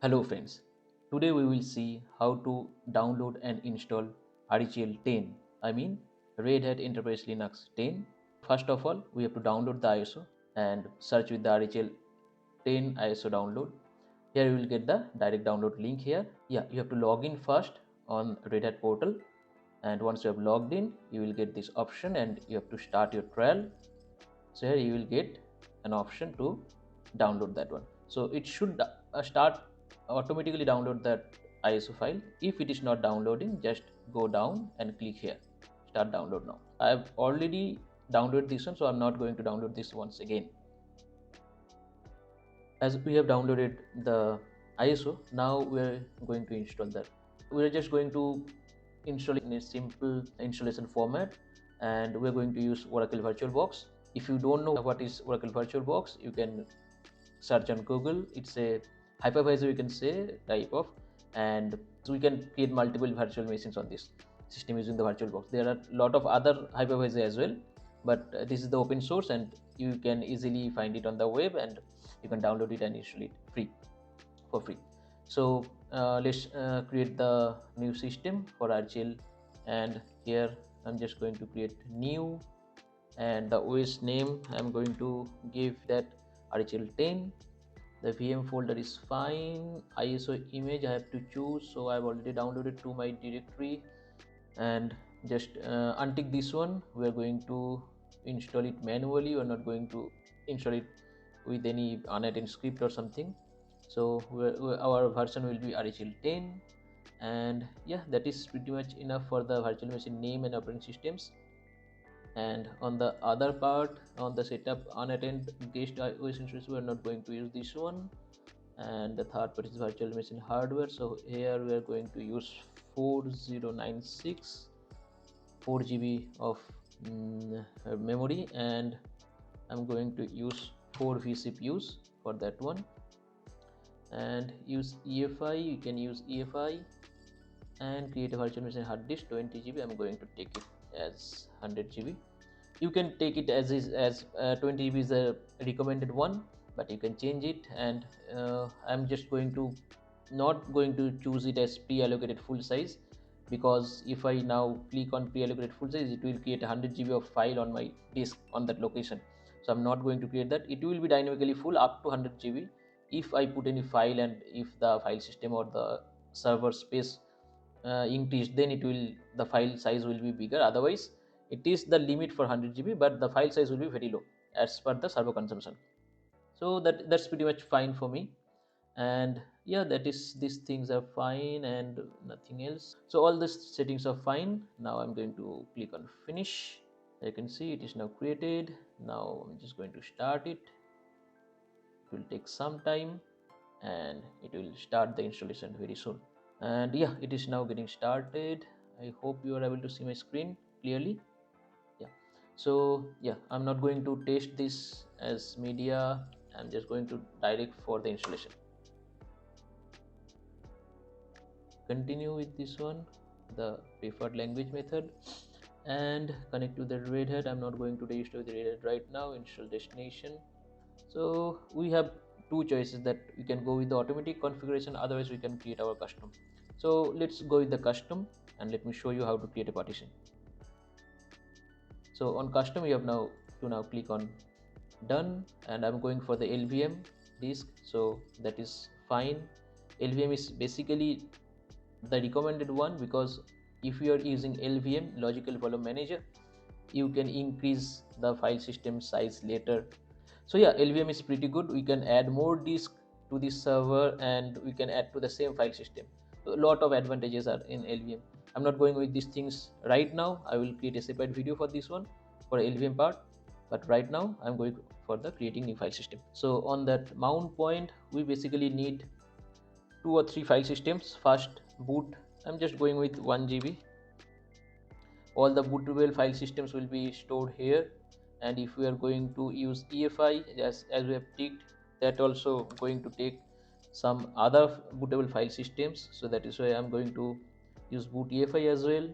Hello friends, today we will see how to download and install RHEL 10, I mean Red Hat Enterprise Linux 10. First of all, we have to download the ISO and search with the RHEL 10 ISO download. Here you will get the direct download link here. Yeah, you have to log in first on Red Hat portal, and once you have logged in, you will get this option and you have to start your trial. So here you will get an option to download that one. So it should start automatically download that ISO file. If it is not downloading, just go down and click here, start download now. I have already downloaded this one, so I'm not going to download this once again. As we have downloaded the ISO, now we're going to install that. We're just going to install it in a simple installation format, and we're going to use Oracle VirtualBox. If you don't know what is Oracle VirtualBox, you can search on Google. It's a hypervisor, you can say, type of, and so we can create multiple virtual machines on this system using the VirtualBox. There are a lot of other hypervisor as well, but this is the open source and you can easily find it on the web, and you can download it and install it for free. So let's create the new system for RHEL, and here I'm just going to create new, and the OS name I'm going to give that RHEL 10. The VM folder is fine. ISO image I have to choose, so I've already downloaded to my directory, and just untick this one. We're going to install it manually. We're not going to install it with any unattended script or something. So our version will be RHEL 10, and yeah, that is pretty much enough for the virtual machine name and operating systems. And on the other part, on the setup unattended guest OS instance, we are not going to use this one. And the third part is virtual machine hardware. So here we are going to use 4096, 4 GB of memory, and I'm going to use 4 vCPUs for that one. And use UEFI, you can use UEFI, and create a virtual machine hard disk 20 GB. I'm going to take it as 100 GB. You can take it as is, as 20 GB is a recommended one, but you can change it. And I'm just going to not going to choose it as pre-allocated full size, because if I now click on pre-allocated full size, it will create 100 GB of file on my disk on that location. So I'm not going to create that. It will be dynamically full up to 100 GB. If I put any file, and if the file system or the server space increased, then the file size will be bigger. Otherwise, it is the limit for 100 GB, but the file size will be very low as per the server consumption. So that's pretty much fine for me. And yeah, these things are fine and nothing else. So all these settings are fine. Now I'm going to click on finish. You can see it is now created. Now I'm just going to start it. It will take some time, and it will start the installation very soon. And yeah, it is now getting started. I hope you are able to see my screen clearly. Yeah, so yeah, I'm not going to test this as media. I'm just going to direct for the installation. Continue with this one, the preferred language method, and connect to the Red Hat. I'm not going to register with the Red Hat right now. Install destination. So we have two choices, that we can go with the automatic configuration, otherwise we can create our custom. So let's go with the custom, and let me show you how to create a partition. So on custom, you have now to click on done, and I'm going for the LVM disk, so that is fine. LVM is basically the recommended one, because if you are using LVM, logical volume manager, you can increase the file system size later. So yeah, LVM is pretty good. We can add more disk to this server, and we can add to the same file system. So a lot of advantages are in LVM. I'm not going with these things right now. I will create a separate video for this one, for LVM part, but right now I'm going for the creating new file system. So on that mount point, we basically need 2 or 3 file systems. First, boot. I'm just going with 1 GB. All the bootable file systems will be stored here. And if we are going to use EFI, as we have ticked, that also going to take some other bootable file systems. So that is why I'm going to use boot EFI as well.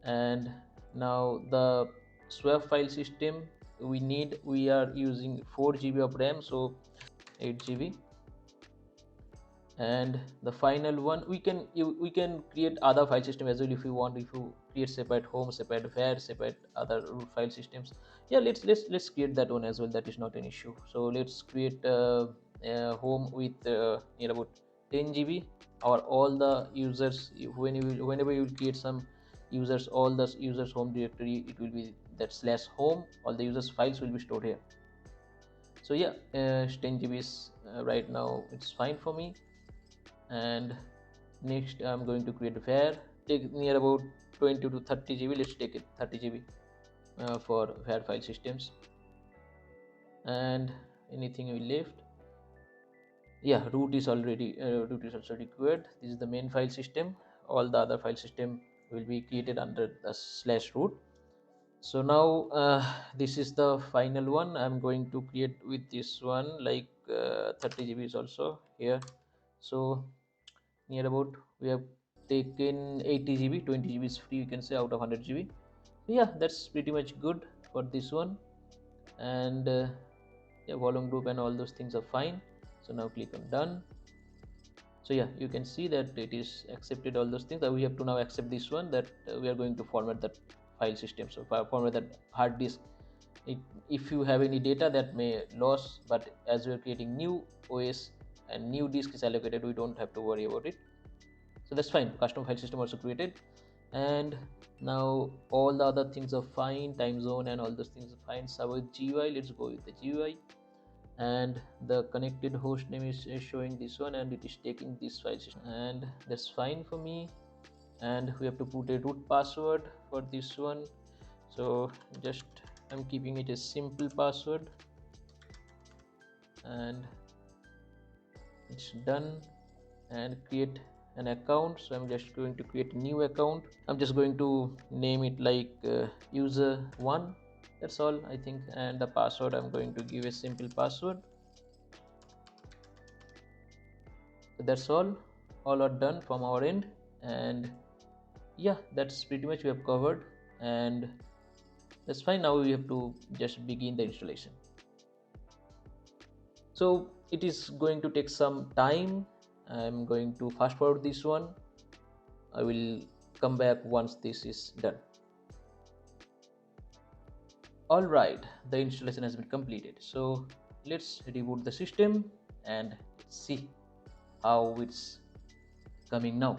And now the swap file system we are using 4 GB of RAM, so 8 GB. And the final one, we can create other file system as well if you want. If you create separate home, separate var, separate other root file systems, yeah, let's create that one as well. That is not an issue. So let's create a home with near about 10 GB, or all the users. Whenever you create some users, all the users home directory, it will be that slash home, all the users files will be stored here. So yeah, 10 GB is right now it's fine for me. And next I'm going to create var, take near about 20 to 30 GB. Let's take it 30 GB for var file systems. And anything we left, yeah, root is also required. This is the main file system. All the other file system will be created under the slash root. So now this is the final one. I'm going to create with this one, like 30 GB is also here. So near about we have taken 80 GB, 20 GB is free, you can say, out of 100 GB. So yeah, that's pretty much good for this one. And yeah, volume group and all those things are fine. So now click on done. So yeah, you can see that it is accepted all those things. That we have to now accept this one, that we are going to format that file system. So format that hard disk. If you have any data that may lose, but as we are creating new OS and new disk is allocated, we don't have to worry about it. So that's fine. Custom file system also created. And now all the other things are fine, time zone and all those things are fine. So with GUI, let's go with the GUI. And the connected host name is showing this one, and it is taking this file system, and that's fine for me. And we have to put a root password for this one. So just I'm keeping it a simple password, and it's done. And create an account. So I'm just going to create a new account. I'm just going to name it like user1. That's all, I think. And the password, I'm going to give a simple password. So that's all are done from our end. And yeah, that's pretty much we have covered, and that's fine. Now we have to just begin the installation. So it is going to take some time. I'm going to fast forward this one. I will come back once this is done. All right, the installation has been completed. So let's reboot the system and see how it's coming now.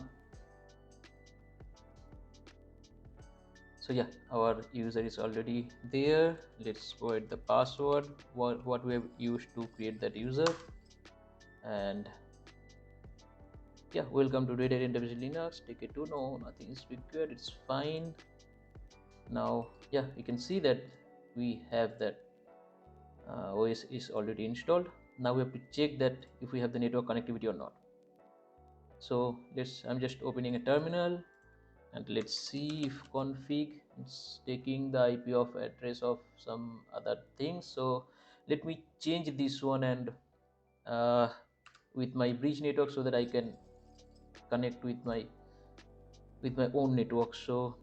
So yeah, our user is already there. Let's provide the password, what we have used to create that user. And yeah, welcome to Red Hat Enterprise Linux. Take it to no, nothing is required, it's fine. Now yeah, you can see that we have that OS is already installed. Now we have to check that if we have the network connectivity or not. So I'm just opening a terminal, and let's see if config it's taking the IP of address of some other things. So let me change this one, and with my bridge network, so that I can connect with my own network. So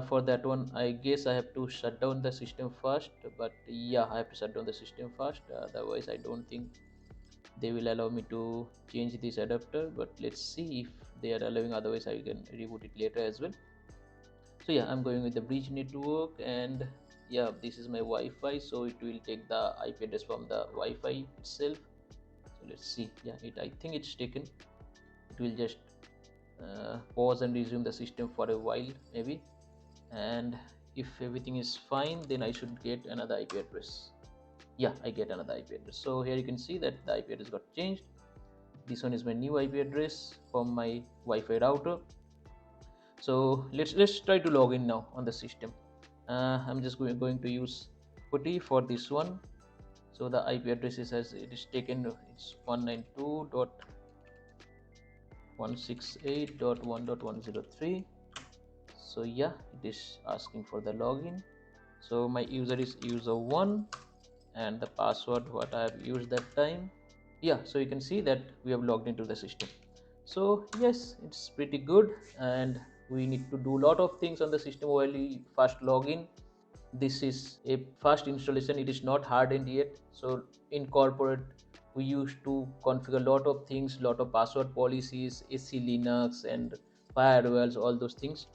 for that one, I guess I have to shut down the system first. But yeah, I have to shut down the system first, otherwise I don't think they will allow me to change this adapter. But let's see if they are allowing, otherwise I can reboot it later as well. So yeah, I'm going with the bridge network, and yeah, this is my Wi-Fi, so it will take the IP address from the Wi-Fi itself. So let's see. Yeah, I think it's taken. It will just pause and resume the system for a while maybe, and if everything is fine, then I should get another IP address. Yeah, I get another IP address. So here you can see that the IP address got changed. This one is my new IP address from my Wi-Fi router. So let's try to log in now on the system. I'm just going to use putty for this one. So the IP address is, as it is taken, it's 192.168.1.103. so yeah, it is asking for the login. So my user is user1, and the password what I have used that time. Yeah, so you can see that we have logged into the system. So yes, it's pretty good, and we need to do a lot of things on the system while we first log in. This is a fast installation, it is not hardened yet, so incorporate we used to configure a lot of things, lot of password policies, AC Linux and firewalls, all those things.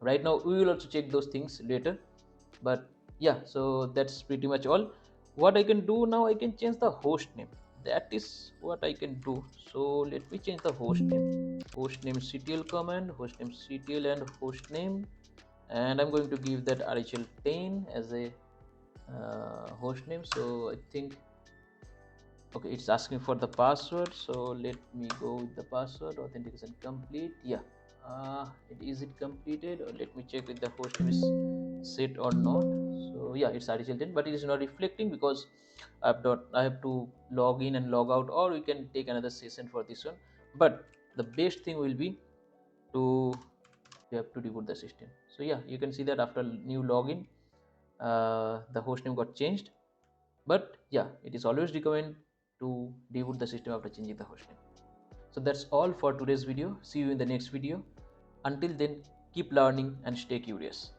Right now we will also check those things later, but yeah, so that's pretty much all. What I can do now, I can change the host name. That is what I can do. So let me change the host name. Host name ctl command, host name ctl and host name, and I'm going to give that RHL 10 as a host name. So I think, okay, it's asking for the password, so let me go with the password. Authentication complete. Yeah, it completed, or let me check if the host name is set or not. So yeah, it's RHL 10, but it is not reflecting because I have to log in and log out, or we can take another session for this one. But the best thing will be to you have to reboot the system. So yeah, you can see that after new login, the host name got changed. But yeah, it is always recommend to reboot the system after changing the host name. So that's all for today's video. See you in the next video. Until then, keep learning and stay curious.